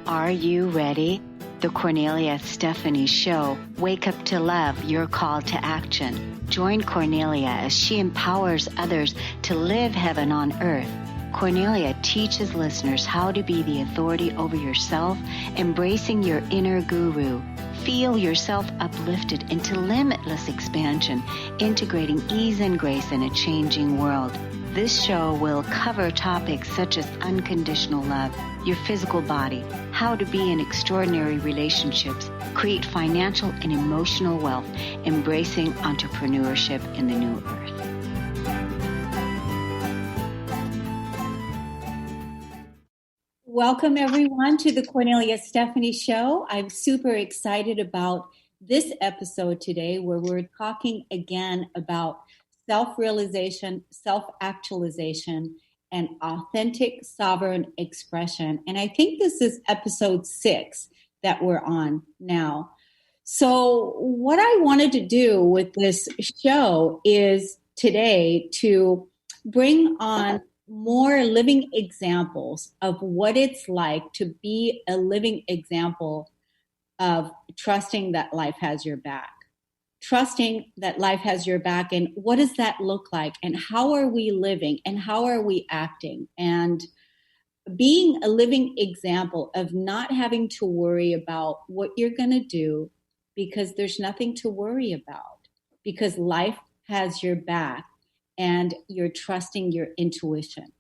Are you ready? The Kornelia Stephanie Show. Wake up to love, your call to action. Join Kornelia as she empowers others to live heaven on earth. Kornelia teaches listeners how to be the authority over yourself, embracing your inner guru. Feel yourself uplifted into limitless expansion, integrating ease and grace in a changing world. This show will cover topics such as unconditional love, your physical body, how to be in extraordinary relationships, create financial and emotional wealth, embracing entrepreneurship in the new earth. Welcome, everyone, to the Kornelia Stephanie Show. I'm super excited about this episode today where we're talking again about self-realization, self-actualization, and authentic sovereign expression. And I think this is episode 6 that we're on now. So what I wanted to do with this show is today to bring on more living examples of what it's like to be a living example of trusting that life has your back. Trusting that life has your back, and what does that look like, and how are we living, and how are we acting, and being a living example of not having to worry about what you're going to do because there's nothing to worry about, because life has your back and you're trusting your intuition.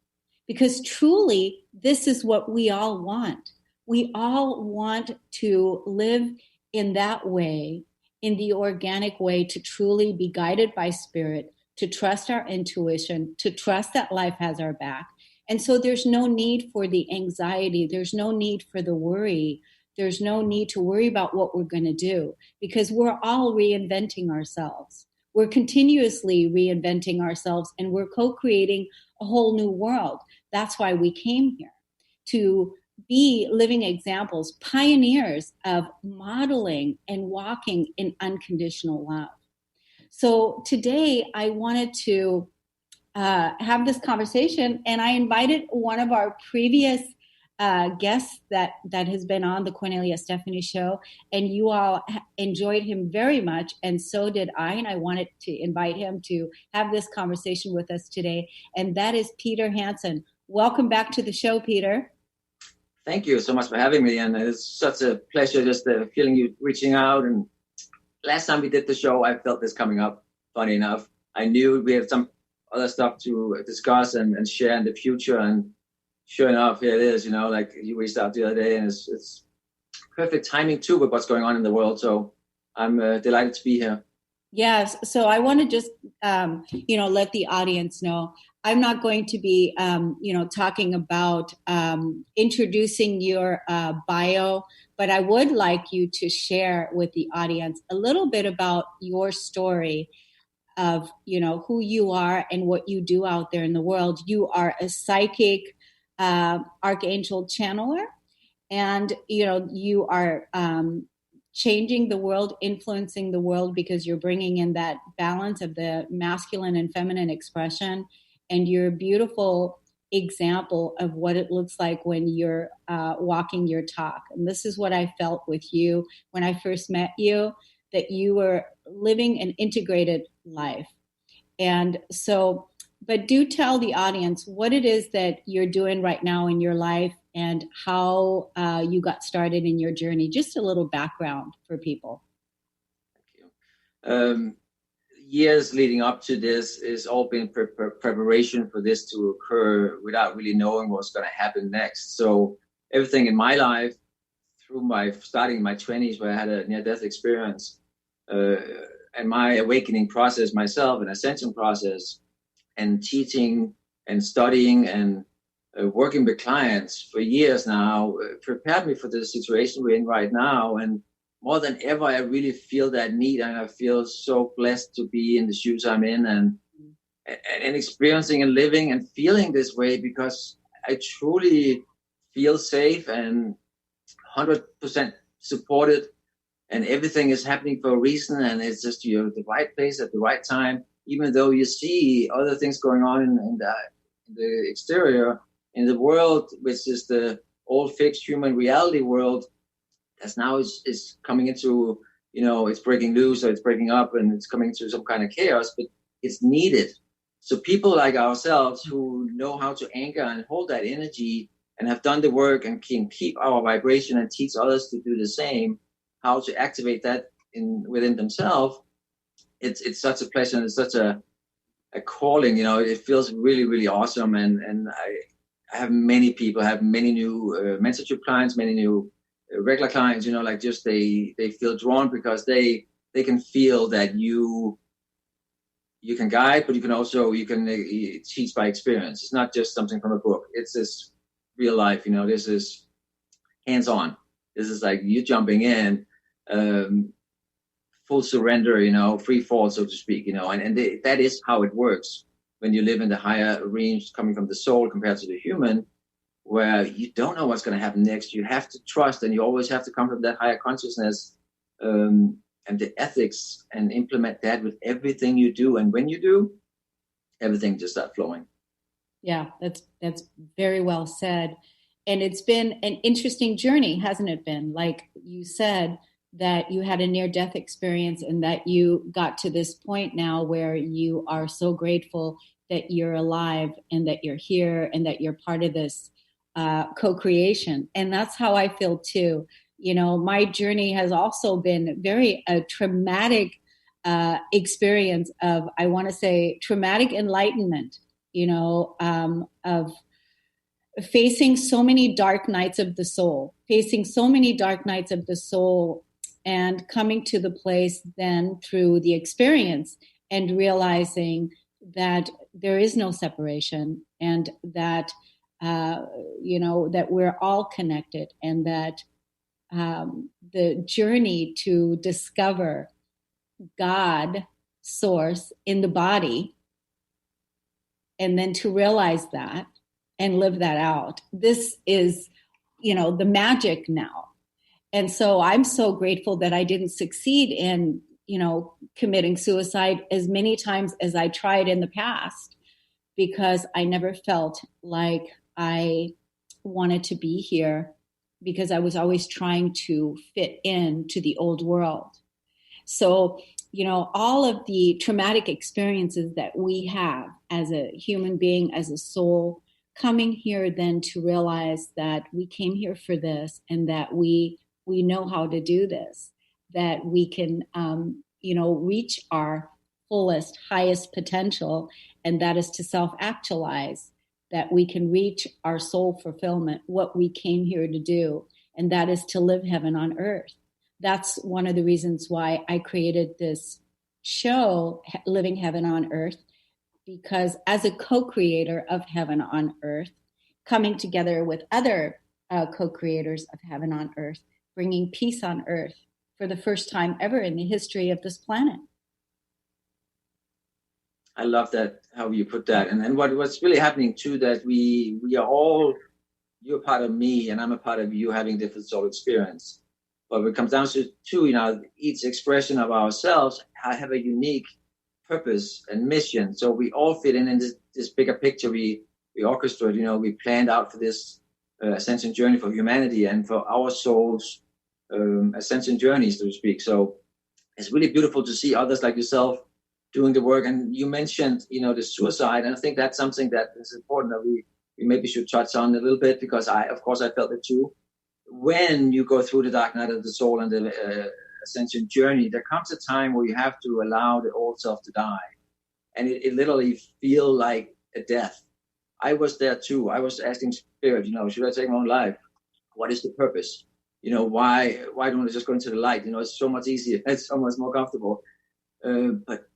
Because truly, this is what we all want. We all want to live in that way, in the organic way, to truly be guided by spirit, to trust our intuition, to trust that life has our back. And so there's no need for the anxiety. There's no need for the worry. There's no need to worry about what we're going to do, because we're all reinventing ourselves. We're continuously reinventing ourselves, and we're co-creating a whole new world. That's why we came here, to be living examples, pioneers of modeling and walking in unconditional love. So today I wanted to have this conversation, and I invited one of our previous guests that has been on the Kornelia Stephanie Show, and you all enjoyed him very much, and so did I, and I wanted to invite him to have this conversation with us today, and that is Peter Hansen. Welcome back to the show, Peter. Thank you so much for having me, and it's such a pleasure just feeling you reaching out. And last time we did the show, I felt this coming up, funny enough. I knew we had some other stuff to discuss and share in the future, and sure enough, here it is, like you reached out the other day, and it's perfect timing too with what's going on in the world. So I'm delighted to be here. Yes. So I want to just, let the audience know, I'm not going to be, talking about introducing your bio, but I would like you to share with the audience a little bit about your story of, who you are and what you do out there in the world. You are a psychic archangel channeler, and, you are changing the world, influencing the world, because you're bringing in that balance of the masculine and feminine expression. And you're a beautiful example of what it looks like when you're walking your talk. And this is what I felt with you when I first met you, that you were living an integrated life. And so, but do tell the audience what it is that you're doing right now in your life and how you got started in your journey. Just a little background for people. Thank you. Years leading up to this is all been preparation for this to occur without really knowing what's going to happen next. So everything in my life, through starting in my 20s, where I had a near-death experience, and my awakening process myself, an ascension process, and teaching and studying and working with clients for years now, prepared me for the situation we're in right now. And more than ever, I really feel that need, and I feel so blessed to be in the shoes I'm in and experiencing and living and feeling this way, because I truly feel safe and 100% supported, and everything is happening for a reason, and it's just you're at the right place at the right time, even though you see other things going on in the exterior, in the world, which is the old fixed human reality world that's now is coming into, it's breaking loose or it's breaking up and it's coming into some kind of chaos, but it's needed. So people like ourselves who know how to anchor and hold that energy and have done the work and can keep our vibration and teach others to do the same, how to activate that within themselves, it's such a pleasure and it's such a calling. It feels really, really awesome. And I have many people, I have many new mentorship clients, many new regular clients, like just they feel drawn because they can feel that you can guide, but you can teach by experience. It's not just something from a book. It's this real life. This is hands on. This is like you jumping in, full surrender. Free fall, so to speak. That is how it works when you live in the higher range, coming from the soul compared to the human, where you don't know what's going to happen next. You have to trust, and you always have to come from that higher consciousness. And the ethics and implement that with everything you do. And when you do, everything just starts flowing. Yeah, that's very well said. And it's been an interesting journey, hasn't it been? Like you said, that you had a near-death experience and that you got to this point now where you are so grateful that you're alive and that you're here and that you're part of this co-creation. And that's how I feel too. My journey has also been a traumatic experience of, I want to say, traumatic enlightenment, of facing so many dark nights of the soul, and coming to the place then through the experience and realizing that there is no separation and that, that we're all connected and that the journey to discover God, source in the body, and then to realize that and live that out. This is, the magic now. And so I'm so grateful that I didn't succeed in, committing suicide as many times as I tried in the past, because I never felt like I wanted to be here, because I was always trying to fit into the old world. So, all of the traumatic experiences that we have as a human being, as a soul, coming here then to realize that we came here for this and that we know how to do this, that we can, reach our fullest, highest potential, and that is to self-actualize, that we can reach our soul fulfillment, what we came here to do, and that is to live heaven on earth. That's one of the reasons why I created this show, Living Heaven on Earth, because as a co-creator of Heaven on Earth, coming together with other co-creators of Heaven on Earth, bringing peace on Earth for the first time ever in the history of this planet. I love that, how you put that. And then what's really happening too, that we are all, you're part of me and I'm a part of you, having different soul experience. But when it comes down to each expression of ourselves, I have a unique purpose and mission. So we all fit in this bigger picture. We orchestrate, we planned out for this ascension journey for humanity and for our souls ascension journey, so to speak. So it's really beautiful to see others like yourself doing the work. And you mentioned, the suicide, and I think that's something that is important that we maybe should touch on a little bit, because I felt it too. When you go through the dark night of the soul and the ascension journey, there comes a time where you have to allow the old self to die, and it literally feel like a death. I was there too. I was asking spirit, should I take my own life? What is the purpose? Why don't I just go into the light? It's so much easier. It's so much more comfortable. But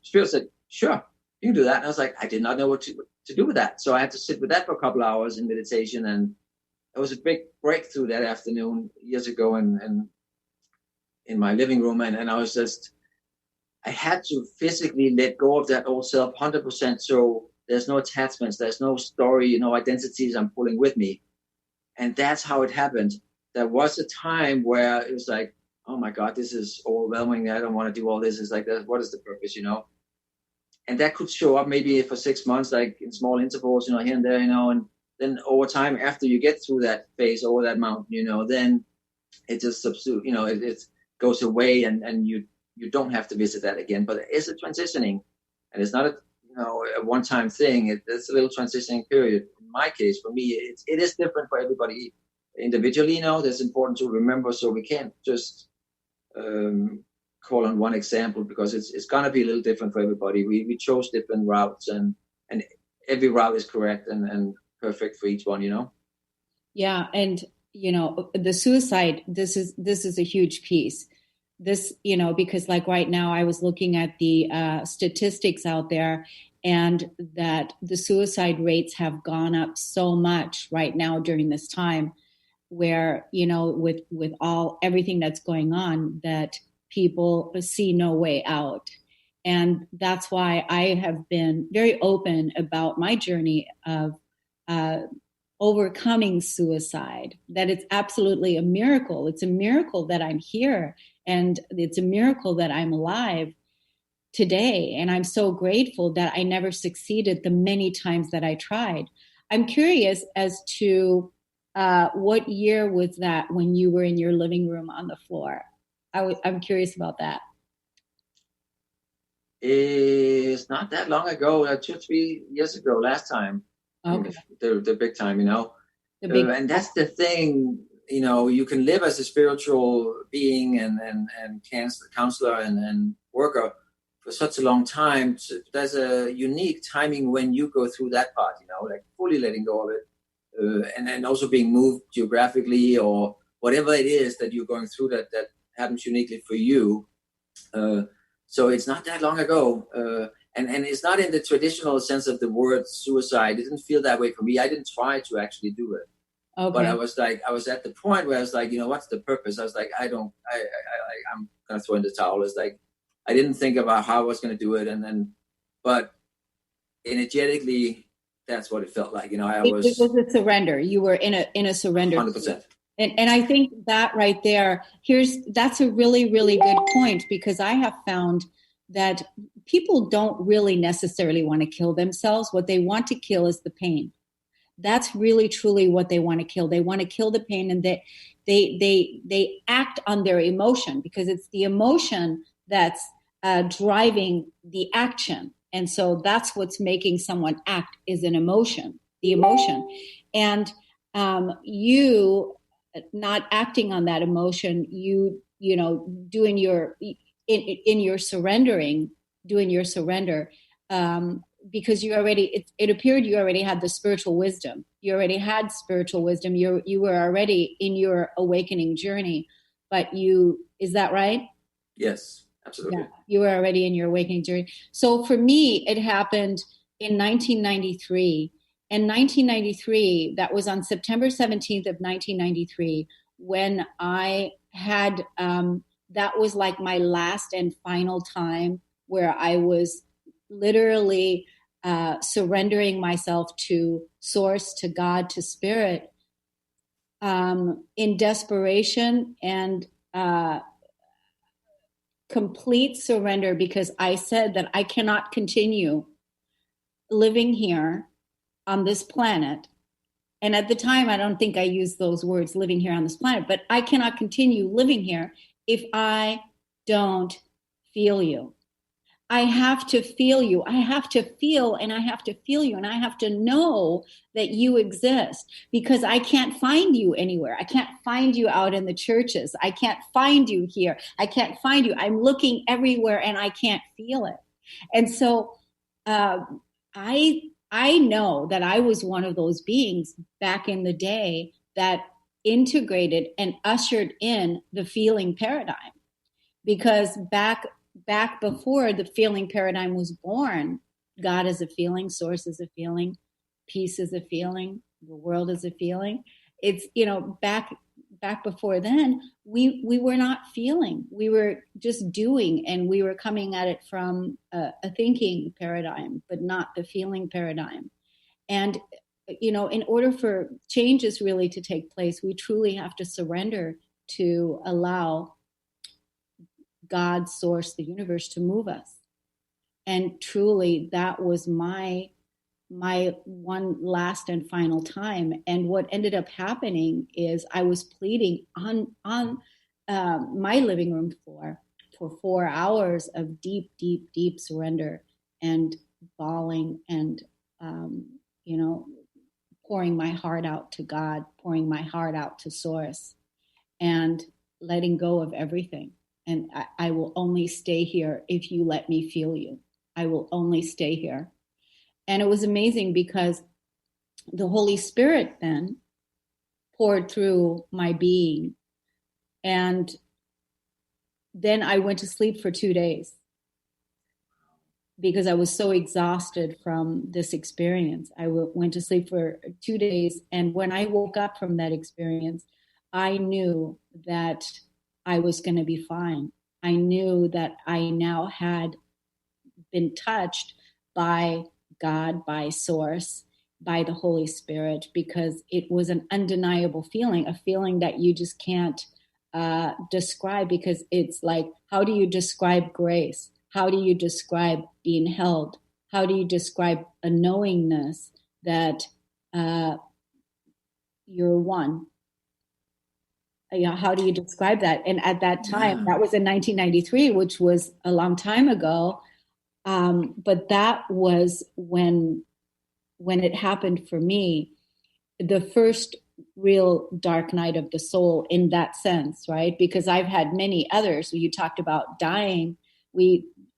spirit said, sure, you can do that. And I was like, I did not know what to do with that. So I had to sit with that for a couple of hours in meditation, and it was a big breakthrough that afternoon years ago and in my living room. And I had to physically let go of that old self 100%. So there's no attachments, there's no story, no identities I'm pulling with me. And that's how it happened. There was a time where it was like, oh my God, this is overwhelming. I don't want to do all this. It's like, what is the purpose, And that could show up maybe for 6 months, like in small intervals, here and there, and then over time, after you get through that phase over that mountain, then it just it goes away, and you don't have to visit that again. But it's a transitioning, and it's not a one-time thing. It's a little transitioning period. In my case, for me, it is different for everybody individually. That's important to remember. So we can't just call on one example, because it's gonna be a little different for everybody. We chose different routes, and every route is correct and perfect for each one. Yeah, and the suicide, this is a huge piece. This, because like right now I was looking at the statistics out there, and that the suicide rates have gone up so much right now during this time, where with everything that's going on, that people see no way out. And that's why I have been very open about my journey of uh, overcoming suicide, that it's absolutely a miracle. It's a miracle that I'm here, and it's a miracle that I'm alive today. And I'm so grateful that I never succeeded the many times that I tried. I'm curious as to what year was that when you were in your living room on the floor? I'm curious about that. It's not that long ago, 2, 3 years ago, last time. Okay. The big time, The big and that's the thing. You can live as a spiritual being and counselor and worker for such a long time. So there's a unique timing when you go through that part, like fully letting go of it, and then also being moved geographically or whatever it is that you're going through that happens uniquely for you. So it's not that long ago. And it's not in the traditional sense of the word suicide. It didn't feel that way for me. I didn't try to actually do it. Okay. But I was at the point where I was like, what's the purpose? I was like, I'm going to throw in the towel. It's like, I didn't think about how I was going to do it. But energetically, that's what it felt like. It was a surrender. You were in a surrender. 100%. And I think that right there, that's a really, really good point, because I have found that people don't really necessarily want to kill themselves. What they want to kill is the pain. That's really, truly what they want to kill. They want to kill the pain, and they act on their emotion, because it's the emotion that's driving the action. And so that's what's making someone act, is an emotion, the emotion. And you not acting on that emotion, doing your in your surrendering, doing your surrender, because it appeared you already had the spiritual wisdom. You already had spiritual wisdom. You were already in your awakening journey. But is that right? Yes, absolutely. Yeah, you were already in your awakening journey. So for me, it happened in 1993. In 1993, that was on September 17th of 1993, when I had, that was like my last and final time where I was literally surrendering myself to Source, to God, to Spirit, in desperation and complete surrender, because I said that I cannot continue living here on this planet. And at the time, I don't think I used those words, living here on this planet, but I cannot continue living here if I don't feel you. I have to feel you. I have to feel, and I have to feel you, and I have to know that you exist, because I can't find you anywhere. I can't find you out in the churches. I can't find you here. I can't find you. I'm looking everywhere and I can't feel it. And so I know that I was one of those beings back in the day that integrated and ushered in the feeling paradigm, because back before the feeling paradigm was born, God is a feeling, Source is a feeling, peace is a feeling, the world is a feeling. It's back before then, we were not feeling. We were just doing, and we were coming at it from a thinking paradigm, but not the feeling paradigm. And in order for changes really to take place, we truly have to surrender to allow God, Source, the universe, to move us. And truly, that was my my one last and final time. And what ended up happening is I was pleading on my living room floor for 4 hours of deep, deep, deep surrender and bawling and um, you know pouring my heart out to God, pouring my heart out to Source, and letting go of everything. And I will only stay here if you let me feel you. I will only stay here. And it was amazing because the Holy Spirit then poured through my being. And then I went to sleep for 2 days because I was so exhausted from this experience. I went to sleep for 2 days. And when I woke up from that experience, I knew that I was going to be fine. I knew that I now had been touched by God, by Source, by the Holy Spirit, because it was an undeniable feeling, a feeling that you just can't describe, because it's like, how do you describe grace? How do you describe being held? How do you describe a knowingness that you're one? How do you describe that? And at that time, that was in 1993, which was a long time ago. But that was when it happened for me, the first real dark night of the soul in that sense, right? Because I've had many others. You talked about dying.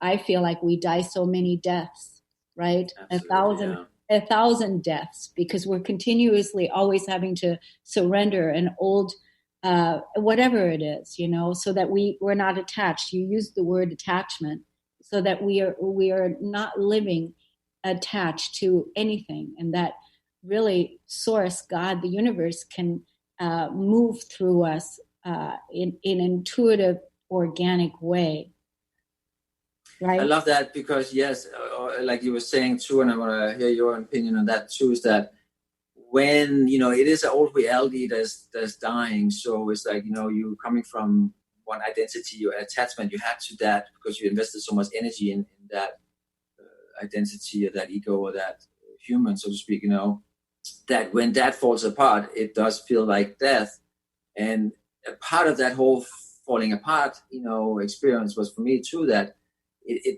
I feel like we die so many deaths, right? Absolutely, A thousand deaths, because we're continuously always having to surrender an old, whatever it is, so that we're not attached. You used the word attachment, so that we are not living attached to anything, and that really Source, God, the universe, can move through us in an intuitive, organic way. Right? I love that because, yes, like you were saying too, and I want to hear your opinion on that too, is that when, it is an old reality that's dying. So it's like, you coming from one identity, your attachment you had to that because you invested so much energy in that identity or that ego or that human, so to speak, that when that falls apart, it does feel like death. And a part of that whole falling apart, experience was for me too, that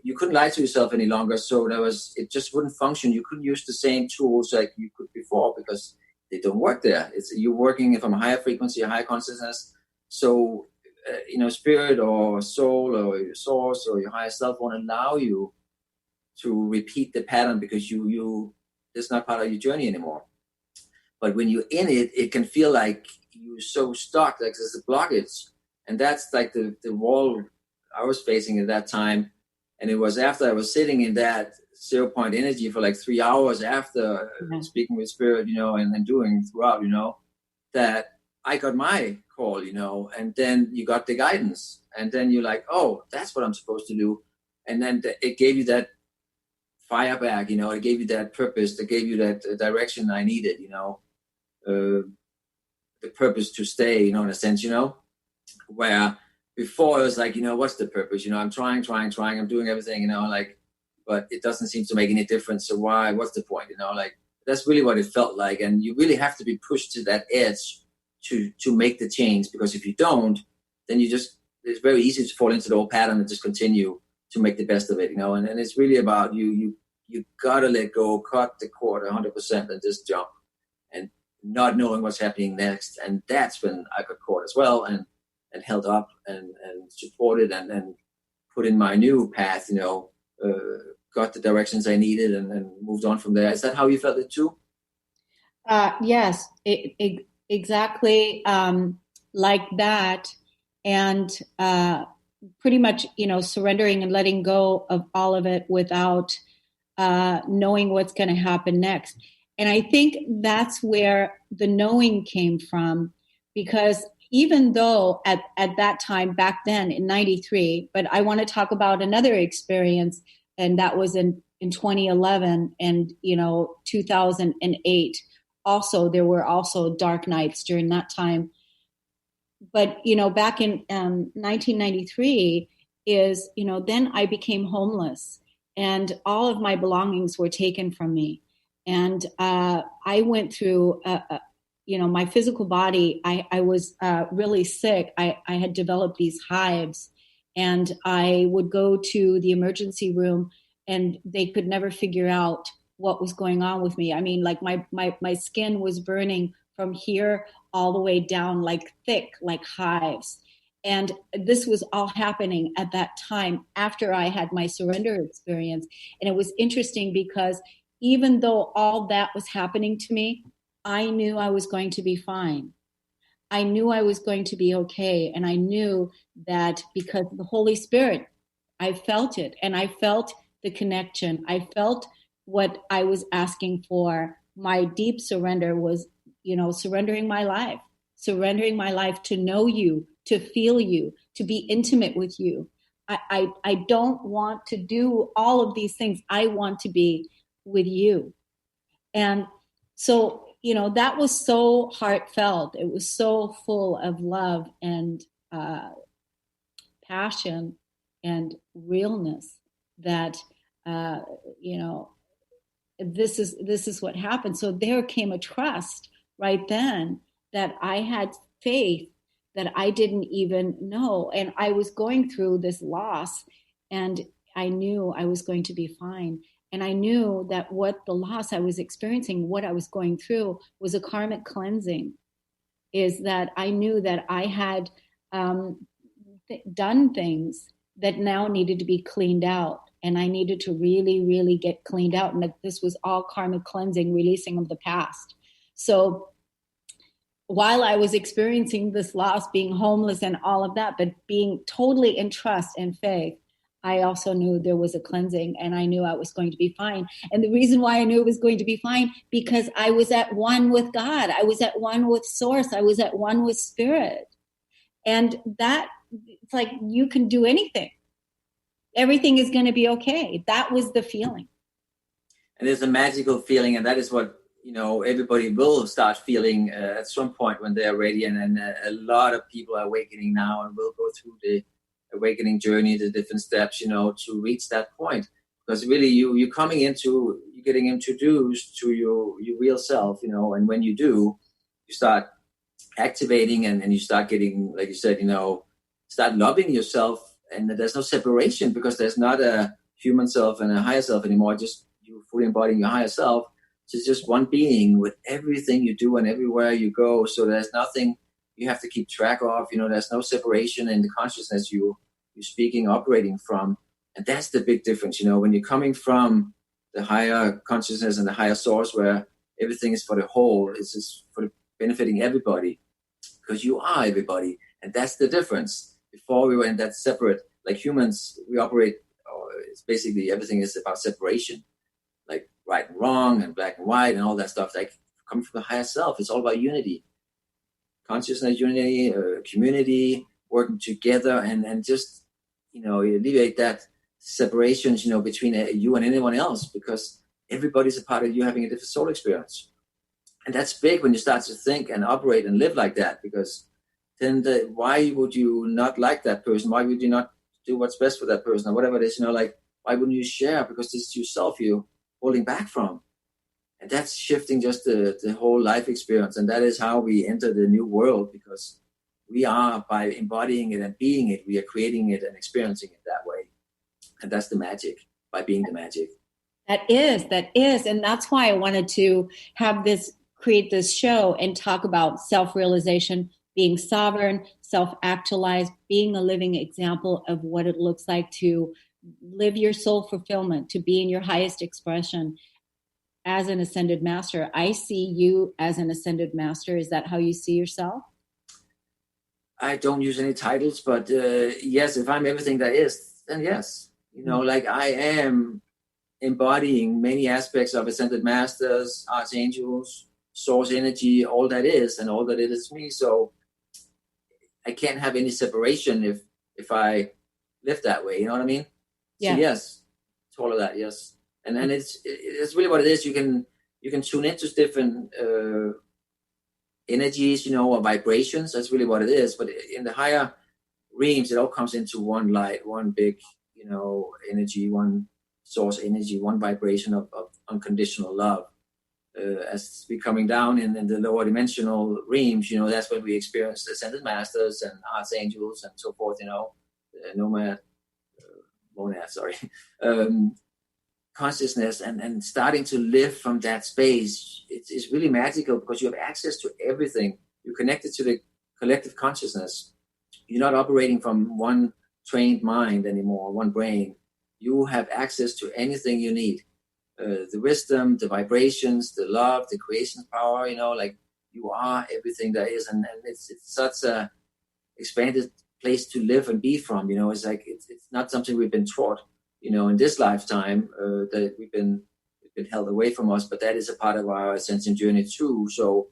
you couldn't lie to yourself any longer. So it just wouldn't function. You couldn't use the same tools like you could before because they don't work there. You're working from a higher frequency, a higher consciousness. So, spirit or soul or your source or your higher self won't allow you to repeat the pattern because it's not part of your journey anymore. But when you're in it, it can feel like you're so stuck, like there's a blockage. And that's like the wall I was facing at that time. And it was after I was sitting in that 0 point energy for like 3 hours after speaking with spirit, and doing throughout, that I got my call, and then you got the guidance. And then you're like, oh, that's what I'm supposed to do. And then it gave you that fire back, it gave you that purpose, it gave you that direction I needed, the purpose to stay, in a sense, where before it was like, what's the purpose? I'm trying, I'm doing everything, but it doesn't seem to make any difference. So what's the point? That's really what it felt like. And you really have to be pushed to that edge to make the change, because if you don't, then it's very easy to fall into the old pattern and just continue to make the best of it, and it's really about you gotta let go, cut the cord 100% and just jump, and not knowing what's happening next. And that's when I got caught as well and held up and supported and put in my new path, got the directions I needed and moved on from there. Is that how you felt it too? Yes, exactly like that. And pretty much, surrendering and letting go of all of it without knowing what's going to happen next. And I think that's where the knowing came from, because even though at that time, back then in 93, but I want to talk about another experience, and that was in 2011 and, 2008. Also, there were also dark nights during that time. But, back in 1993 is, then I became homeless and all of my belongings were taken from me. And I went through, my physical body. I was really sick. I had developed these hives, and I would go to the emergency room, and they could never figure out what was going on with me. I mean, like my skin was burning from here all the way down, like thick, like hives. And this was all happening at that time after I had my surrender experience. And it was interesting because even though all that was happening to me, I knew I was going to be fine. I knew I was going to be okay. And I knew that because the Holy Spirit, I felt it, and I felt the connection. I felt what I was asking for. My deep surrender was, surrendering my life to know you, to feel you, to be intimate with you. I don't want to do all of these things. I want to be with you. And so, that was so heartfelt. It was so full of love and passion and realness that, uh, you know, this is what happened. So there came a trust right then that I had faith that I didn't even know. And I was going through this loss, and I knew I was going to be fine. And I knew that what the loss I was experiencing, what I was going through, was a karmic cleansing. Is that I knew that I had um, done things that now needed to be cleaned out. And I needed to really, really get cleaned out. And that this was all karmic cleansing, releasing of the past. So while I was experiencing this loss, being homeless and all of that, but being totally in trust and faith, I also knew there was a cleansing, and I knew I was going to be fine. And the reason why I knew it was going to be fine, because I was at one with God. I was at one with Source. I was at one with Spirit. And that, it's like you can do anything. Everything is going to be okay. That was the feeling. And there's a magical feeling, and that is what everybody will start feeling at some point when they're ready. And a lot of people are awakening now, and will go through the awakening journey, the different steps, to reach that point. Because really, you're getting introduced to your real self, and when you do, you start activating, and you start getting, like you said, start loving yourself, and there's no separation, because there's not a human self and a higher self anymore. Just you fully embodying your higher self. It's just one being with everything you do and everywhere you go. So there's nothing you have to keep track of. There's no separation in the consciousness you're speaking, operating from. And that's the big difference. When you're coming from the higher consciousness and the higher source, where everything is for the whole, it's just for benefiting everybody, because you are everybody. And that's the difference. Before we were in that separate, like humans, we operate, it's basically everything is about separation, like right and wrong and black and white and all that stuff. Like coming from the higher self, it's all about unity, consciousness, unity, community, working together, and just, alleviate that separations, between you and anyone else, because everybody's a part of you having a different soul experience. And that's big when you start to think and operate and live like that, because then why would you not like that person? Why would you not do what's best for that person, or whatever it is, like, why wouldn't you share? Because this is yourself you're holding back from. And that's shifting just the whole life experience. And that is how we enter the new world, because we are, by embodying it and being it, we are creating it and experiencing it that way. And that's the magic, by being the magic. That is. And that's why I wanted to create this show and talk about self-realization, being sovereign, self-actualized, being a living example of what it looks like to live your soul fulfillment, to be in your highest expression as an ascended master. I see you as an ascended master. Is that how you see yourself? I don't use any titles, but yes, if I'm everything that is, then yes. Like I am embodying many aspects of ascended masters, archangels, source energy, all that is, and all that it is me. So I can't have any separation if I live that way. You know what I mean? Yeah. So yes, to all of that, yes. And it's really what it is. You can tune into different energies, or vibrations. That's really what it is. But in the higher realms, it all comes into one light, one big, energy, one source energy, one vibration of unconditional love. as we're coming down in the lower dimensional realms, that's when we experience ascended masters and archangels and so forth, nomad, monad, sorry, consciousness, and starting to live from that space. It's really magical because you have access to everything. You're connected to the collective consciousness. You're not operating from one trained mind anymore, one brain. You have access to anything you need. The wisdom, the vibrations, the love, the creation power, like you are everything there is. And it's such a expanded place to live and be from, it's like, it's not something we've been taught, in this lifetime, that we've been held away from us, but that is a part of our ascension journey too. So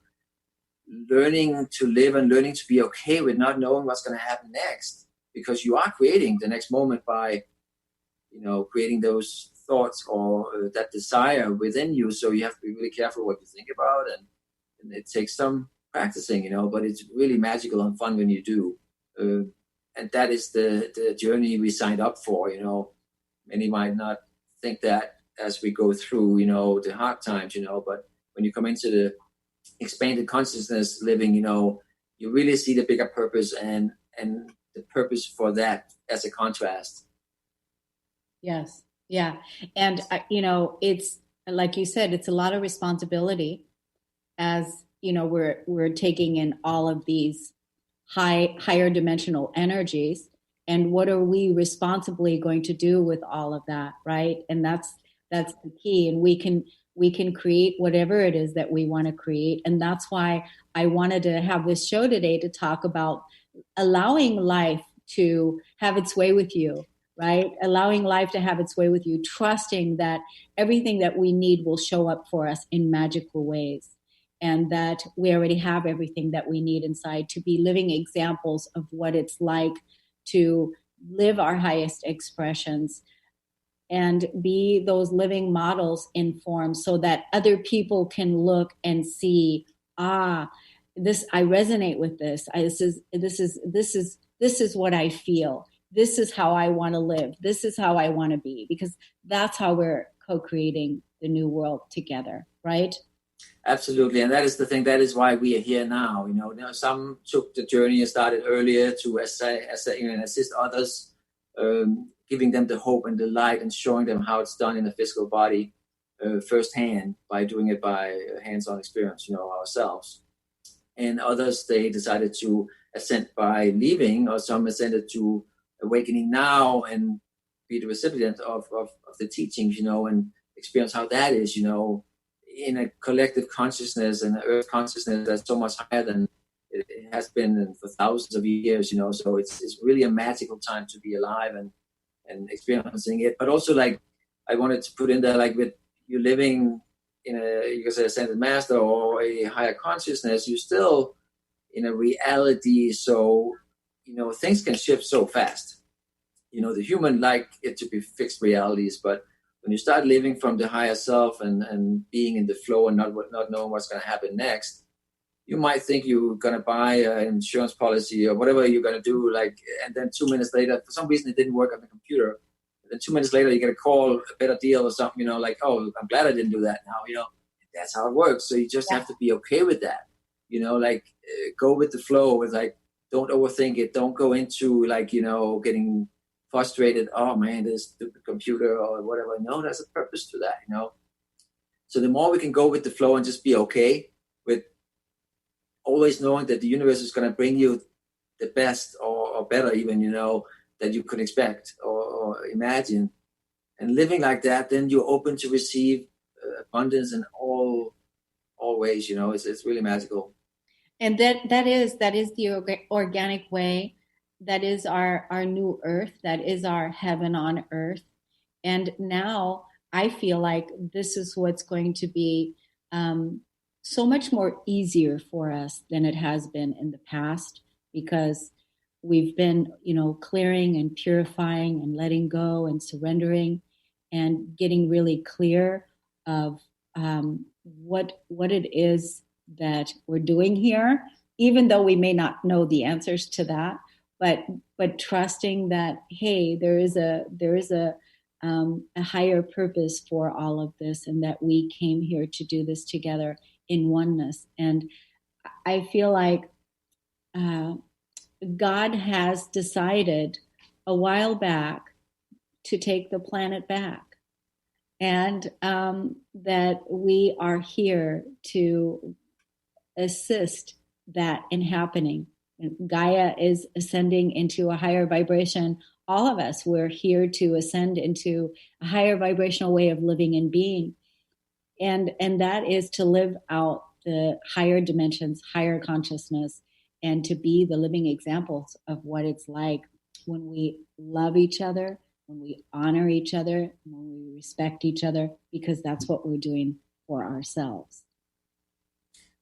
learning to live and learning to be okay with not knowing what's going to happen next, because you are creating the next moment by, creating those thoughts or that desire within you. So you have to be really careful what you think about, and it takes some practicing, but it's really magical and fun when you do. And that is the journey we signed up for. Many might not think that as we go through, the hard times, but when you come into the expanded consciousness living, you really see the bigger purpose and the purpose for that as a contrast. Yes. Yeah. And, it's like you said, it's a lot of responsibility as, we're taking in all of these higher dimensional energies. And what are we responsibly going to do with all of that? Right. And that's the key. And we can create whatever it is that we want to create. And that's why I wanted to have this show today to talk about allowing life to have its way with you, right? Allowing life to have its way with you, trusting that everything that we need will show up for us in magical ways, and that we already have everything that we need inside to be living examples of what it's like to live our highest expressions and be those living models in form, so that other people can look and see, this, I resonate with this. This is what I feel. This is how I want to live. This is how I want to be, because that's how we're co-creating the new world together, right? Absolutely. And that is the thing. That is why we are here now. Some took the journey and started earlier to assist others, giving them the hope and the light and showing them how it's done in the physical body firsthand by doing it by hands-on experience, ourselves. And others, they decided to ascend by leaving, or some ascended to awakening now and be the recipient of the teachings, and experience how that is, in a collective consciousness and an earth consciousness that's so much higher than it has been for thousands of years, so it's really a magical time to be alive and experiencing it. But also, like, I wanted to put in there, like, with you living in you can say ascended master or a higher consciousness, you're still in a reality. So, things can shift so fast. The human like it to be fixed realities, but when you start living from the higher self and being in the flow and not knowing what's going to happen next, you might think you're going to buy an insurance policy or whatever you're going to do, and then 2 minutes later, for some reason, it didn't work on the computer. And then 2 minutes later, you get a call, a better deal or something, oh, I'm glad I didn't do that now, that's how it works. So you just have to be okay with that, go with the flow with, don't overthink it. Don't go into, getting frustrated. Oh man, this stupid computer or whatever. No, there's a purpose to that, So the more we can go with the flow and just be okay with always knowing that the universe is going to bring you the best or better even, that you could expect or imagine, and living like that, then you're open to receive abundance in all ways, it's really magical. And that is the organic way. That is our new earth. That is our heaven on earth. And now I feel like this is what's going to be so much more easier for us than it has been in the past, because we've been, clearing and purifying and letting go and surrendering and getting really clear of what it is that we're doing here, even though we may not know the answers to that, but trusting that, hey, there is a a higher purpose for all of this, and that we came here to do this together in oneness. And I feel like God has decided a while back to take the planet back, and that we are here to assist that in happening. Gaia is ascending into a higher vibration. All of us, we're here to ascend into a higher vibrational way of living and being. And that is to live out the higher dimensions, higher consciousness, and to be the living examples of what it's like when we love each other, when we honor each other, when we respect each other, because that's what we're doing for ourselves.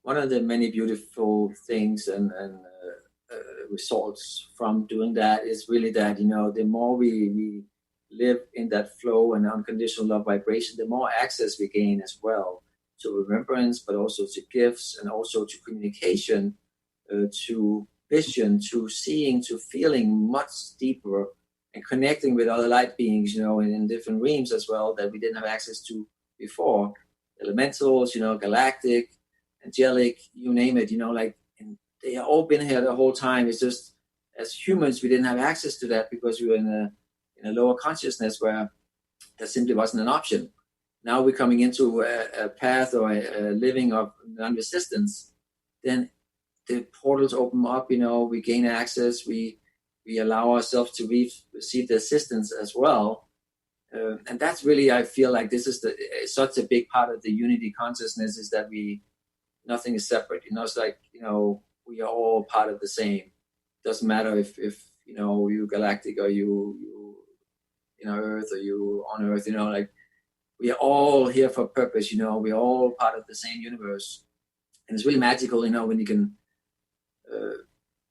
One of the many beautiful things and results from doing that is really that, the more we live in that flow and unconditional love vibration, the more access we gain as well to remembrance, but also to gifts and also to communication, to vision, to seeing, to feeling much deeper and connecting with other light beings, in different realms as well that we didn't have access to before. Elementals, galactic, angelic, you name it, and they have all been here the whole time. It's just as humans, we didn't have access to that because we were in a lower consciousness where that simply wasn't an option. Now we're coming into a path or a living of non-resistance. Then the portals open up, we gain access, we allow ourselves to receive the assistance as well. And that's really, I feel like this is such a big part of the unity consciousness, is that nothing is separate. It's like, we are all part of the same. Doesn't matter if you galactic or you Earth or you on Earth, like we are all here for purpose, we're all part of the same universe. And it's really magical, when you can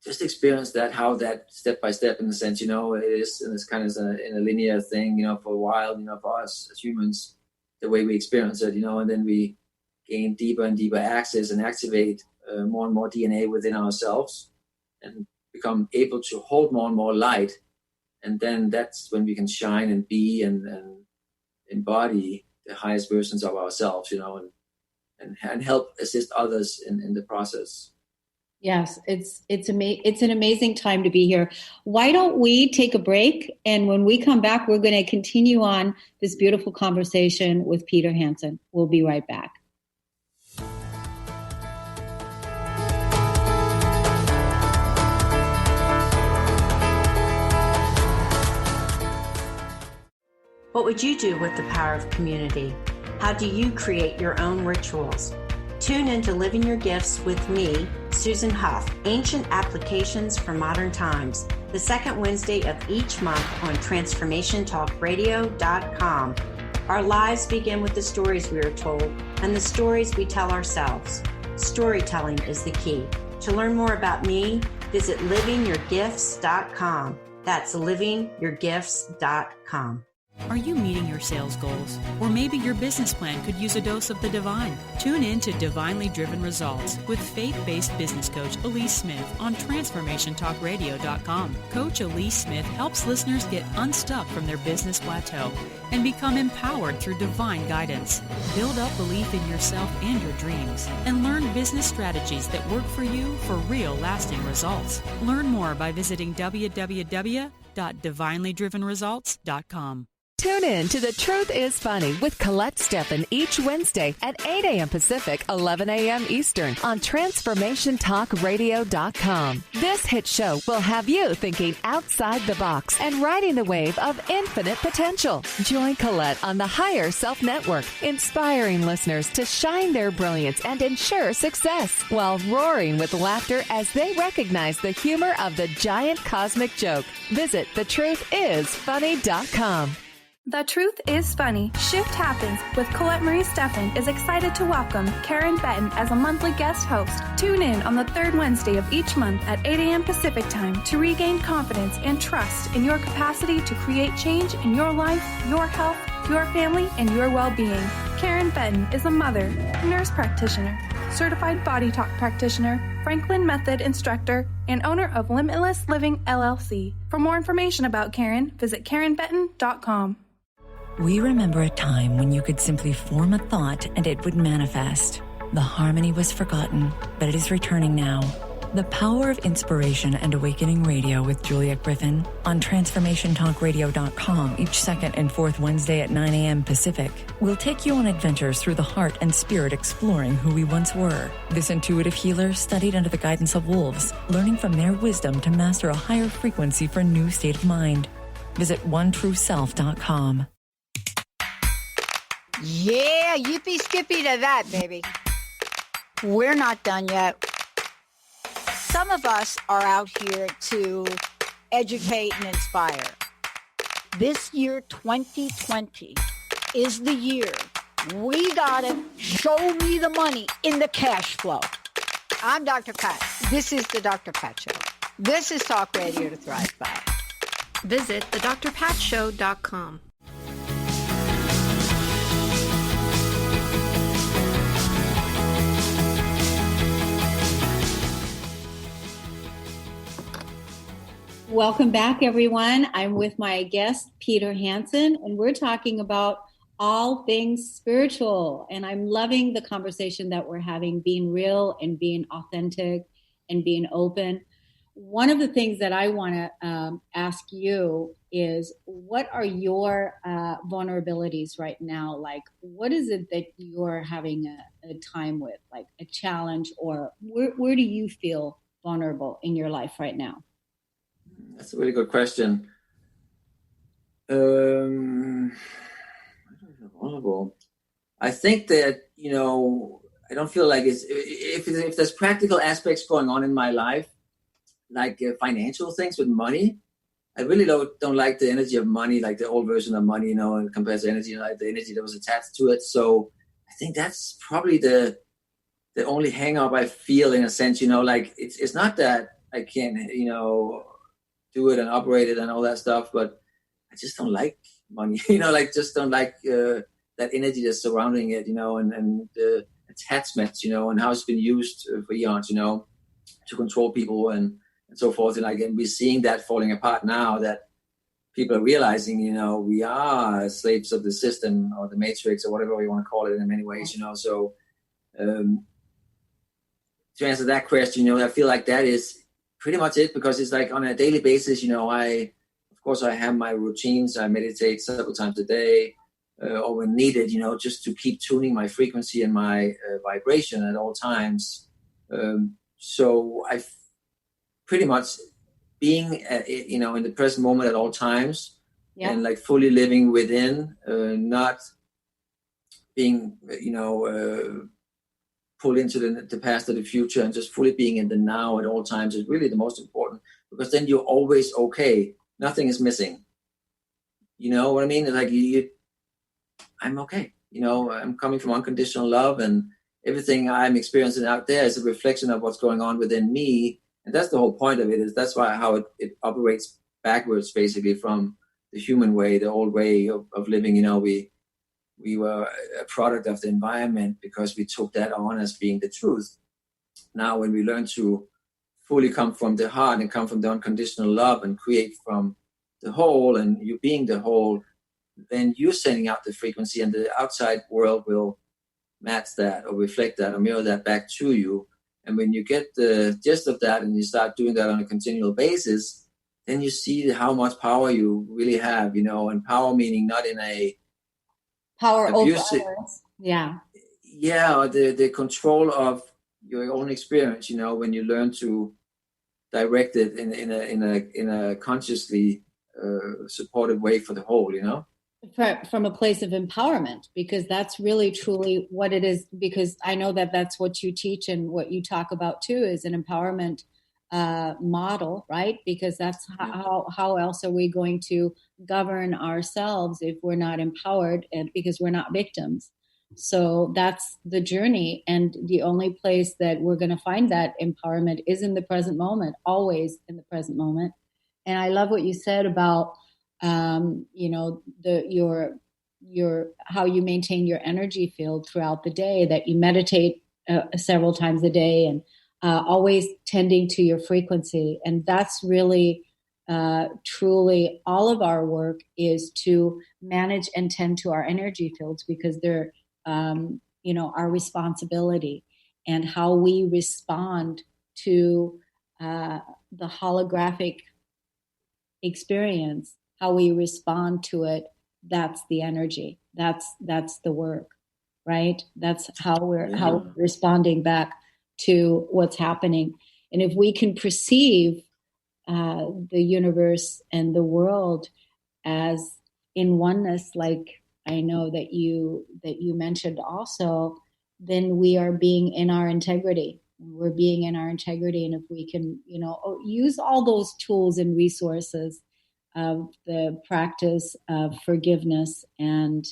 just experience that, how that step by step, in a sense, it is, and it's kind of in a linear thing, for a while, for us as humans, the way we experience it, and then we gain deeper and deeper access and activate more and more DNA within ourselves and become able to hold more and more light. And then that's when we can shine and be and embody the highest versions of ourselves, and help assist others in the process. Yes, it's an amazing time to be here. Why don't we take a break? And when we come back, we're going to continue on this beautiful conversation with Peter Hansen. We'll be right back. What would you do with the power of community? How do you create your own rituals? Tune in to Living Your Gifts with me, Susan Huff, Ancient Applications for Modern Times, the second Wednesday of each month on TransformationTalkRadio.com. Our lives begin with the stories we are told and the stories we tell ourselves. Storytelling is the key. To learn more about me, visit livingyourgifts.com. That's livingyourgifts.com. Are you meeting your sales goals? Or maybe your business plan could use a dose of the divine. Tune in to Divinely Driven Results with faith-based business coach Elise Smith on TransformationTalkRadio.com. Coach Elise Smith helps listeners get unstuck from their business plateau and become empowered through divine guidance. Build up belief in yourself and your dreams, and learn business strategies that work for you for real lasting results. Learn more by visiting www.divinelydrivenresults.com. Tune in to The Truth is Funny with Colette Steffen each Wednesday at 8 a.m. Pacific, 11 a.m. Eastern on TransformationTalkRadio.com. This hit show will have you thinking outside the box and riding the wave of infinite potential. Join Colette on the Higher Self Network, inspiring listeners to shine their brilliance and ensure success while roaring with laughter as they recognize the humor of the giant cosmic joke. Visit thetruthисfunny.com. The Truth is Funny. Shift Happens with Colette Marie Steffen is excited to welcome Karen Benton as a monthly guest host. Tune in on the third Wednesday of each month at 8 a.m. Pacific Time to regain confidence and trust in your capacity to create change in your life, your health, your family, and your well-being. Karen Benton is a mother, nurse practitioner, certified body talk practitioner, Franklin Method instructor, and owner of Limitless Living LLC. For more information about Karen, visit KarenBenton.com. We remember a time when you could simply form a thought and it would manifest. The harmony was forgotten, but it is returning now. The Power of Inspiration and Awakening Radio with Juliet Griffin on TransformationTalkRadio.com each second and fourth Wednesday at 9 a.m. Pacific will take you on adventures through the heart and spirit, exploring who we once were. This intuitive healer studied under the guidance of wolves, learning from their wisdom to master a higher frequency for a new state of mind. Visit OneTrueSelf.com. Yeah, yippee skippy to that, baby. We're not done yet. Some of us are out here to educate and inspire. This year, 2020, is the year we gotta show me the money in the cash flow. I'm Dr. Pat. This is the Dr. Pat Show. This is Talk Radio to Thrive By. Visit thedrpatshow.com. Welcome back, everyone. I'm with my guest, Peter Hansen, and we're talking about all things spiritual. And I'm loving the conversation that we're having, being real and being authentic and being open. One of the things that I want to ask you is, what are your vulnerabilities right now? Like, what is it that you're having a time with, like a challenge, or where do you feel vulnerable in your life right now? That's a really good question. I don't feel vulnerable. I think that, I don't feel like if there's practical aspects going on in my life, like financial things with money, I really don't like the energy of money, like the old version of money, compared to energy, like the energy that was attached to it. So I think that's probably the only hang up I feel, in a sense, like it's not that I can't, do it and operate it and all that stuff, but I just don't like money, just don't like that energy that's surrounding it, and the attachments, and how it's been used for eons, to control people and so forth. And again, we're seeing that falling apart now, that people are realizing, we are slaves of the system or the matrix or whatever we want to call it in many ways, So to answer that question, I feel like that is pretty much it, because it's like on a daily basis, I have my routines. I meditate several times a day, or when needed, just to keep tuning my frequency and my vibration at all times. So I pretty much being, in the present moment at all times, and like fully living within, not being, pulled into the past or the future, and just fully being in the now at all times is really the most important, because then you're always okay. Nothing is missing. You know what I mean? It's like I'm okay. I'm coming from unconditional love, and everything I'm experiencing out there is a reflection of what's going on within me. And that's the whole point of it. Is that's why how it operates backwards, basically, from the human way, the old way of living. We were a product of the environment because we took that on as being the truth. Now, when we learn to fully come from the heart and come from the unconditional love and create from the whole, and you being the whole, then you're sending out the frequency, and the outside world will match that or reflect that or mirror that back to you. And when you get the gist of that and you start doing that on a continual basis, then you see how much power you really have, and power meaning not in a power abusive, over others. Or the control of your own experience, when you learn to direct it in a consciously supportive way for the whole, From a place of empowerment, because that's really truly what it is, because I know that that's what you teach and what you talk about too, is an empowerment model, right? Because that's how else are we going to govern ourselves if we're not empowered, and because we're not victims. So that's the journey, and the only place that we're going to find that empowerment is in the present moment, always in the present moment. And I love what you said about your how you maintain your energy field throughout the day, that you meditate several times a day, and always tending to your frequency. And that's really truly all of our work is to manage and tend to our energy fields, because they're, our responsibility, and how we respond to the holographic experience, how we respond to it. That's the energy. That's the work, right? That's how we're responding back to what's happening. And if we can perceive the universe and the world as in oneness, like I know that you mentioned also, then we are being in our integrity. We're being in our integrity, and if we can, use all those tools and resources of the practice of forgiveness and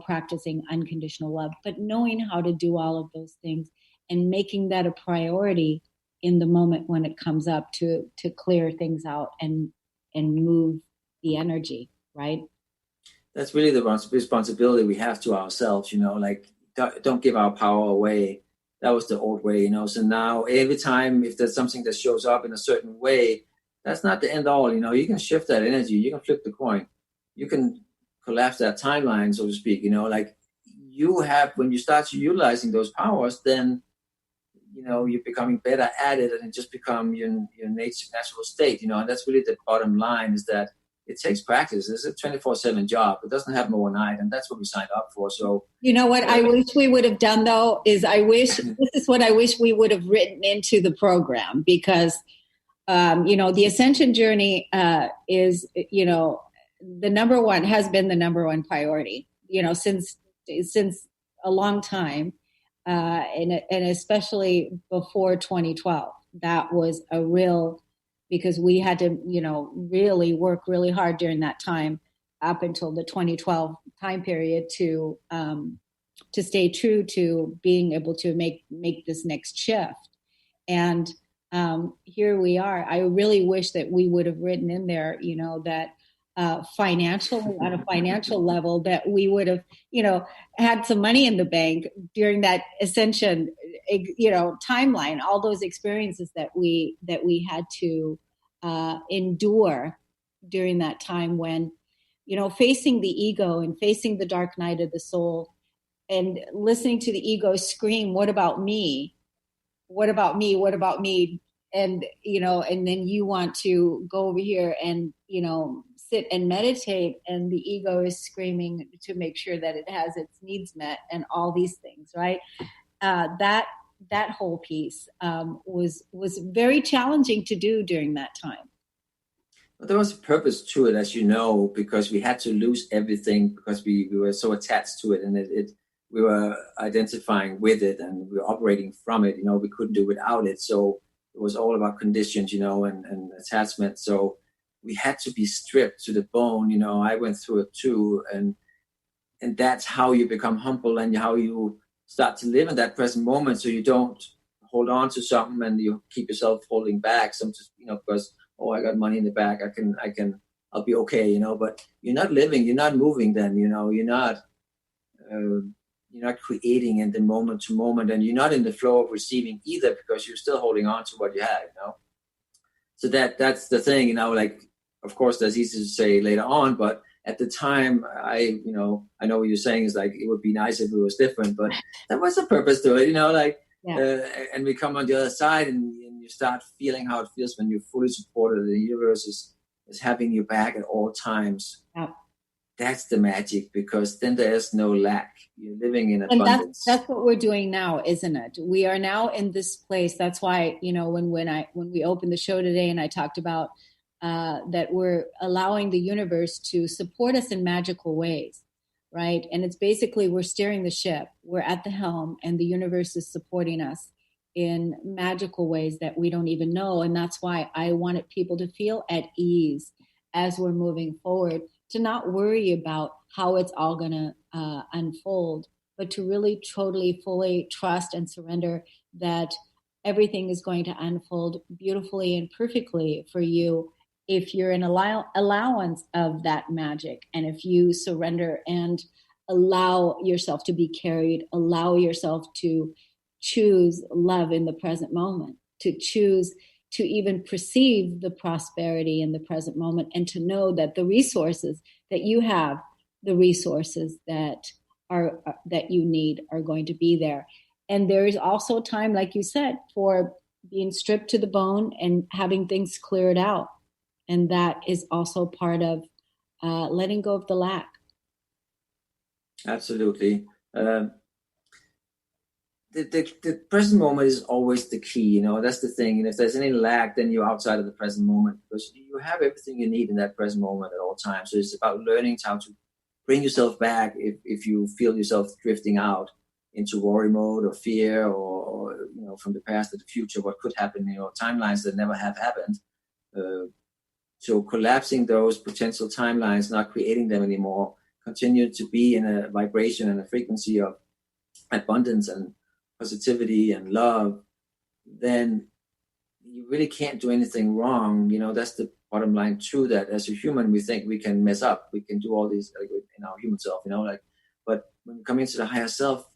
practicing unconditional love, but knowing how to do all of those things and making that a priority in the moment when it comes up, to clear things out and move the energy, right? That's really the responsibility we have to ourselves, like don't give our power away. That was the old way, So now every time if there's something that shows up in a certain way, that's not the end all, You can shift that energy. You can flip the coin. You can collapse that timeline, so to speak, Like you have, when you start utilizing those powers, then you're becoming better at it, and it just become your natural state, and that's really the bottom line, is that it takes practice. It's a 24/7 job. It doesn't happen overnight, and that's what we signed up for. So what I wish we would have done, though, is this is what I wish we would have written into the program, because the ascension journey is the number one, has been the number one priority, since a long time. And especially before 2012, that was a real, because we had to, really work really hard during that time up until the 2012 time period to stay true to being able to make this next shift. And here we are. I really wish that we would have written in there, that financially, on a financial level, that we would have, had some money in the bank during that ascension, timeline, all those experiences that we had to endure during that time, when, facing the ego and facing the dark night of the soul, and listening to the ego scream, "What about me? What about me? What about me?" And, and then you want to go over here and, sit and meditate, and the ego is screaming to make sure that it has its needs met and all these things, right? That whole piece was very challenging to do during that time. But there was a purpose to it, as you know, because we had to lose everything, because we were so attached to it, and we were identifying with it, and we were operating from it. We couldn't do without it. So it was all about conditions, and attachment. So we had to be stripped to the bone. I went through it too, and that's how you become humble, and how you start to live in that present moment, so you don't hold on to something and you keep yourself holding back. Because I got money in the bank, I'll be okay, But you're not living, you're not moving. Then you're not creating in the moment to moment, and you're not in the flow of receiving either, because you're still holding on to what you had. So that's the thing. Like, of course, that's easy to say later on, but at the time, I know what you're saying is like, it would be nice if it was different, but there was a purpose to it, and we come on the other side, and you start feeling how it feels when you're fully supported. The universe is having your back at all times. Yeah. That's the magic, because then there's no lack. You're living in abundance. And that's what we're doing now, isn't it? We are now in this place. That's why, when we opened the show today, and I talked about that we're allowing the universe to support us in magical ways, right? And it's basically, we're steering the ship. We're at the helm, and the universe is supporting us in magical ways that we don't even know. And that's why I wanted people to feel at ease as we're moving forward, to not worry about how it's all going to unfold, but to really totally, fully trust and surrender that everything is going to unfold beautifully and perfectly for you, if you're in allowance of that magic, and if you surrender and allow yourself to be carried, allow yourself to choose love in the present moment, to choose to even perceive the prosperity in the present moment, and to know that the resources that you have, the resources that you need are going to be there. And there is also time, like you said, for being stripped to the bone and having things cleared out. And that is also part of letting go of the lack. Absolutely. The present moment is always the key, that's the thing. And if there's any lack, then you're outside of the present moment, because you have everything you need in that present moment at all times. So it's about learning how to bring yourself back if you feel yourself drifting out into worry mode or fear, or from the past to the future, what could happen, timelines that never have happened. So collapsing those potential timelines, not creating them anymore, continue to be in a vibration and a frequency of abundance and positivity and love, then you really can't do anything wrong. That's the bottom line to that. As a human, we think we can mess up. We can do all these in our human self, but when we come into the higher self,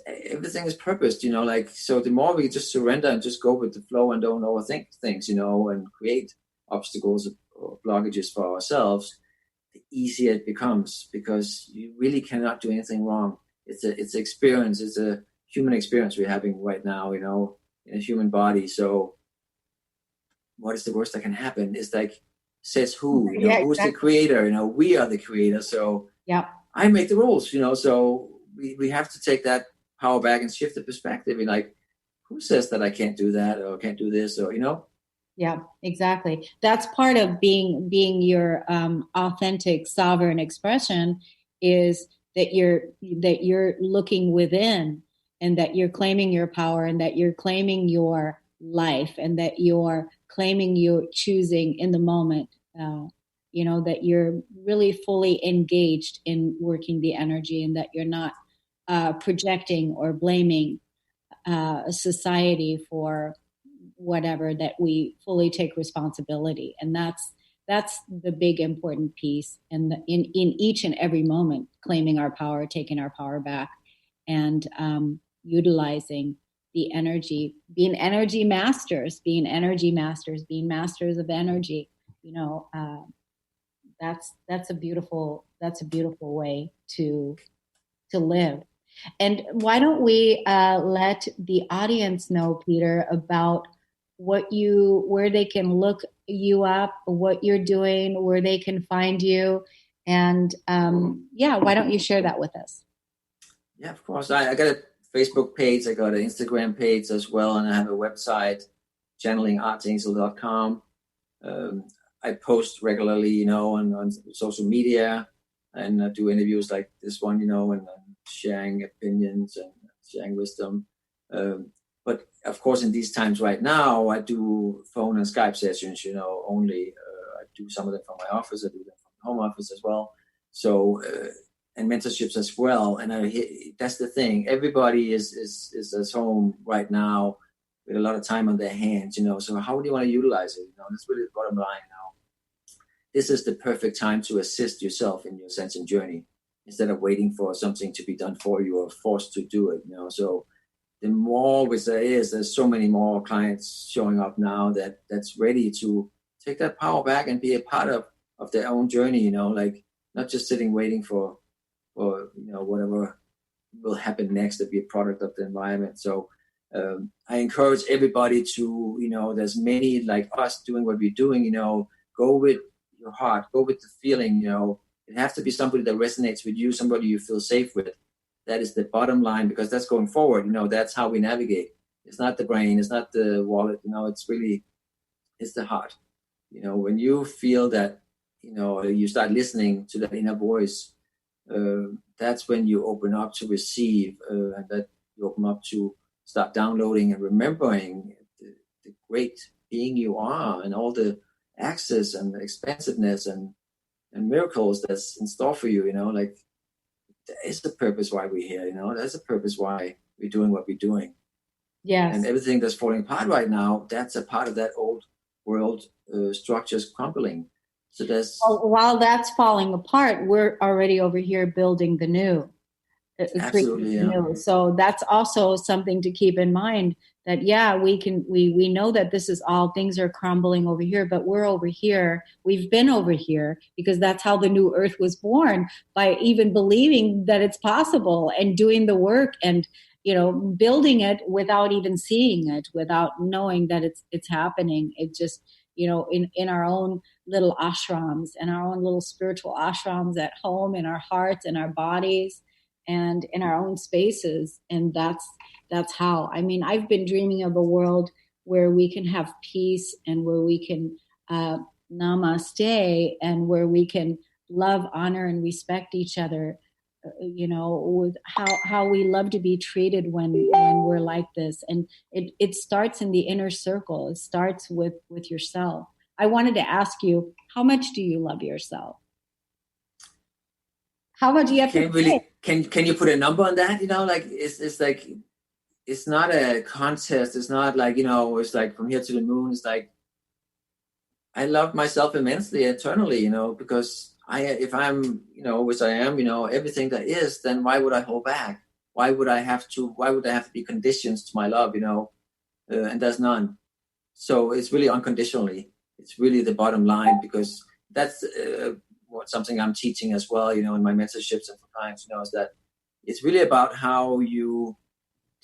everything is purposed, so the more we just surrender and just go with the flow and don't overthink things, and create obstacles or blockages for ourselves, the easier it becomes, because you really cannot do anything wrong. It's an experience. It's a human experience we're having right now, in a human body. So what is the worst that can happen? It's like, says who? Who's the creator? We are the creator. So yeah, I make the rules, so we have to take that power back and shift the perspective. And like, who says that I can't do that or can't do this, or Yeah, exactly. That's part of being your authentic, sovereign expression, is that you're looking within, and that you're claiming your power, and that you're claiming your life, and that you're claiming your choosing in the moment. That you're really fully engaged in working the energy, and that you're not projecting or blaming society for whatever, that we fully take responsibility. And that's the big important piece. And in each and every moment, claiming our power, taking our power back, and utilizing the energy, being masters of energy. That's a beautiful way to live. And why don't we let the audience know, Peter, about where they can look you up, what you're doing, where they can find you, and why don't you share that with us? Yeah, of course. I got a Facebook page, I got an Instagram page as well, and I have a website, channelingarchangel.com. I post regularly, on social media, and do interviews like this one, and sharing opinions and sharing wisdom. But of course, in these times right now, I do phone and Skype sessions, only. I do some of them from my office. I do them from the home office as well. So, and mentorships as well. And that's the thing. Everybody is at home right now with a lot of time on their hands, So how do you want to utilize it? That's really the bottom line now. This is the perfect time to assist yourself in your sensing journey, instead of waiting for something to be done for you or forced to do it, So the more which there's so many more clients showing up now that's ready to take that power back and be a part of their own journey, like not just sitting waiting for whatever will happen next to be a product of the environment. So I encourage everybody to, there's many like us doing what we're doing, go with your heart, go with the feeling, It has to be somebody that resonates with you, somebody you feel safe with. That is the bottom line, because that's going forward. That's how we navigate. It's not the brain, it's not the wallet, it's the heart. When you feel that, you start listening to that inner voice, that's when you open up to receive, and that you open up to start downloading and remembering the great being you are, and all the access and the expansiveness and miracles that's in store for you, there is the purpose why we're here, there's a purpose why we're doing what we're doing. Yes. And everything that's falling apart right now, that's a part of that old world structures crumbling. So while that's falling apart, we're already over here building the new. Absolutely, yeah. New. So that's also something to keep in mind, that, yeah, we know that this is all, things are crumbling over here, but we're over here. We've been over here because that's how the new earth was born, by even believing that it's possible and doing the work and, building it without even seeing it, without knowing that it's happening. It just, in our own little ashrams and our own little spiritual ashrams at home, in our hearts and our bodies and in our own spaces. And that's how, I've been dreaming of a world where we can have peace and where we can namaste and where we can love, honor, and respect each other, with how we love to be treated when we're like this. And it starts in the inner circle. It starts with yourself. I wanted to ask you, how much do you love yourself? How much do you have to say? Can you put a number on that? It's like, it's not a contest. It's not like, it's like from here to the moon. It's like, I love myself immensely, eternally, because if I'm, which I am, everything that is, then why would I hold back? Why would I have to be conditions to my love, and there's none. So it's really unconditionally. It's really the bottom line, because that's something I'm teaching as well, in my mentorships and for clients, is that it's really about how you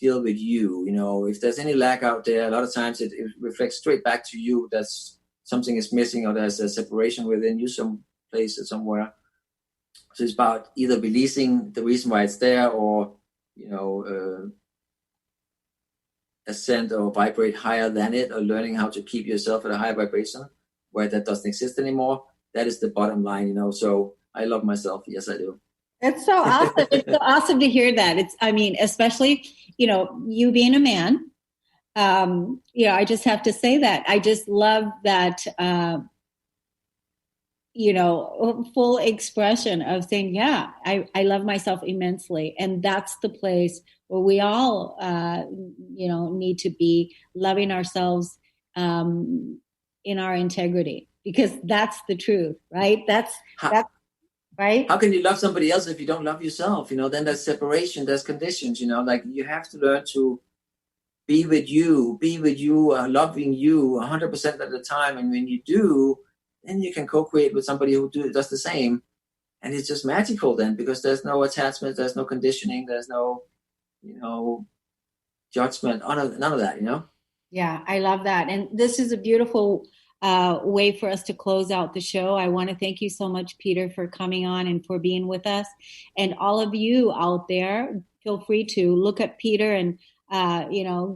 deal with you. If there's any lack out there, a lot of times it reflects straight back to you. That's something is missing, or there's a separation within you some place or somewhere. So it's about either releasing the reason why it's there, or ascend or vibrate higher than it, or learning how to keep yourself at a higher vibration where that doesn't exist anymore. That is the bottom line, So I love myself. Yes, I do. It's so awesome. It's so awesome to hear that. Especially, you being a man, I just have to say that. I just love that, full expression of saying, yeah, I love myself immensely. And that's the place where we all, need to be, loving ourselves in our integrity, because that's the truth, right? That's right. How can you love somebody else if you don't love yourself? Then there's separation, there's conditions, like you have to learn to be with you, loving you 100% of the time. And when you do, then you can co-create with somebody who does the same. And it's just magical then, because there's no attachment, there's no conditioning, there's no, judgment, none of that, Yeah, I love that. And this is a beautiful way for us to close out the show. I want to thank you so much, Peter, for coming on and for being with us. And all of you out there, feel free to look at Peter and,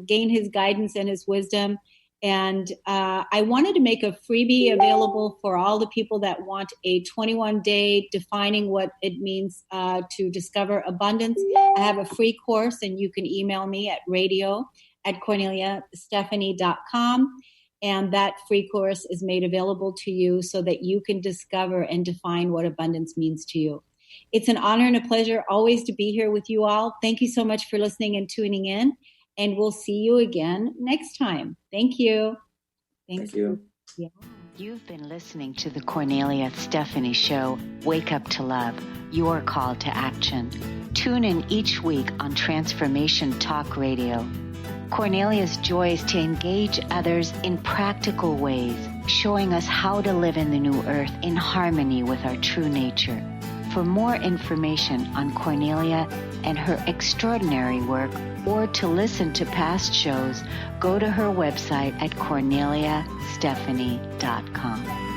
gain his guidance and his wisdom. And I wanted to make a freebie available for all the people that want a 21-day defining what it means to discover abundance. I have a free course, and you can email me at radio@KorneliaStephanie.com. And that free course is made available to you so that you can discover and define what abundance means to you. It's an honor and a pleasure always to be here with you all. Thank you so much for listening and tuning in. And we'll see you again next time. Thank you. Thank you. Yeah. You've been listening to the Kornelia Stephanie Show, Wake Up to Love, your call to action. Tune in each week on Transformation Talk Radio. Kornelia's joy is to engage others in practical ways, showing us how to live in the new earth in harmony with our true nature. For more information on Kornelia and her extraordinary work, or to listen to past shows, go to her website at KorneliaStephanie.com.